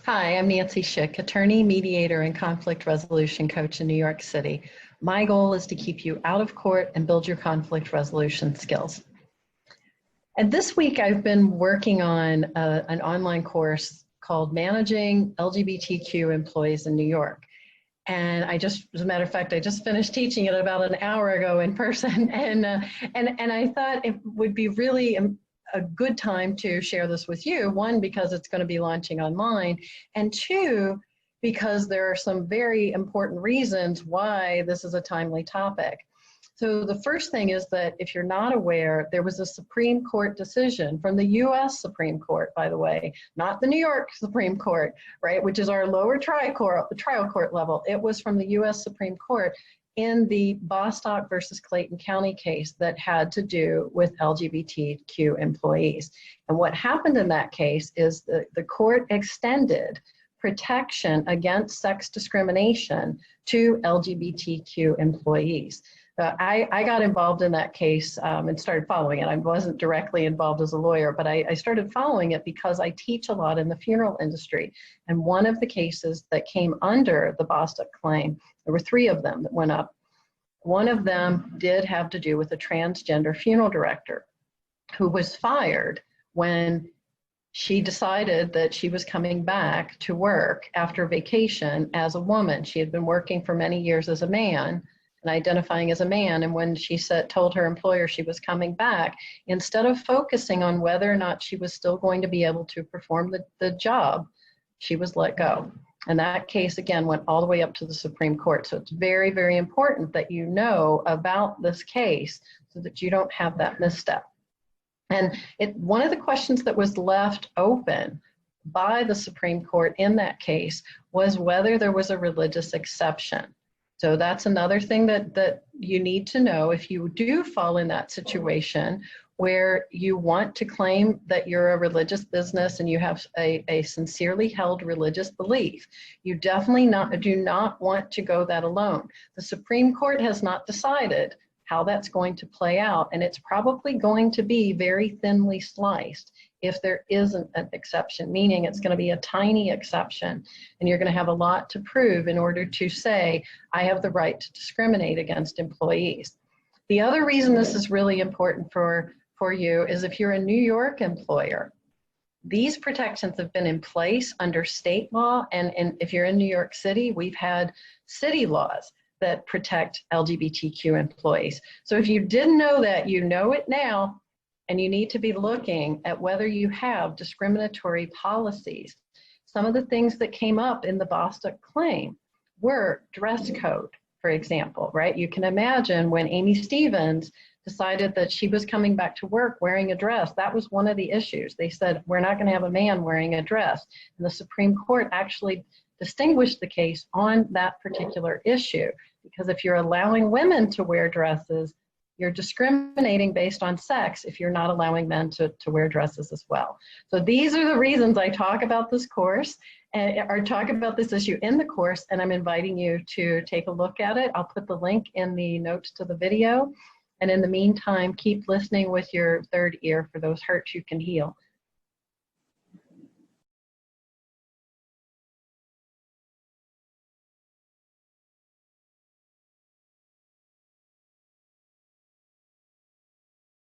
Hi, I'm Nancy Schick, attorney, mediator, and conflict resolution coach in New York City. My goal is to keep you out of court and build your conflict resolution skills. And this week I've been working on an online course called Managing LGBTQ Employees in New York. And as a matter of fact, I just finished teaching it about an hour ago in person. And I thought it would be really a good time to share this with you. One, because it's going to be launching online, and two, because there are some very important reasons why this is a timely topic. So the first thing is that if you're not aware, there was a Supreme Court decision from the US Supreme Court, by the way, not the New York Supreme Court, right, which is our lower trial court level. It was from the US Supreme Court in the Bostock versus Clayton County case that had to do with LGBTQ employees. And what happened in that case is the court extended protection against sex discrimination to LGBTQ employees. I got involved in that case and started following it. I wasn't directly involved as a lawyer, but I started following it because I teach a lot in the funeral industry. And one of the cases that came under the Bostock claim, there were three of them that went up. One of them did have to do with a transgender funeral director who was fired when she decided that she was coming back to work after vacation as a woman. She had been working for many years as a man and identifying as a man. And when she told her employer she was coming back, instead of focusing on whether or not she was still going to be able to perform the job, she was let go. And that case, again, went all the way up to the Supreme Court. So it's very, very important that you know about this case so that you don't have that misstep. And one of the questions that was left open by the Supreme Court in that case was whether there was a religious exception. So that's another thing that you need to know if you do fall in that situation where you want to claim that you're a religious business and you have a sincerely held religious belief. You definitely do not want to go that alone. The Supreme Court has not decided how that's going to play out, and it's probably going to be very thinly sliced if there isn't an exception, meaning it's going to be a tiny exception, and you're going to have a lot to prove in order to say, I have the right to discriminate against employees. The other reason this is really important for you is if you're a New York employer, these protections have been in place under state law, and if you're in New York City, we've had city laws that protect LGBTQ employees. So if you didn't know that, you know it now, and you need to be looking at whether you have discriminatory policies. Some of the things that came up in the Bostock claim were dress code, for example, right? You can imagine when Amy Stevens decided that she was coming back to work wearing a dress, that was one of the issues. They said, we're not going to have a man wearing a dress. And the Supreme Court actually distinguished the case on that particular issue, because if you're allowing women to wear dresses, you're discriminating based on sex if you're not allowing men to wear dresses as well. So these are the reasons I talk about this course or talk about this issue in the course, and I'm inviting you to take a look at it. I'll put the link in the notes to the video. And in the meantime, keep listening with your third ear for those hurts you can heal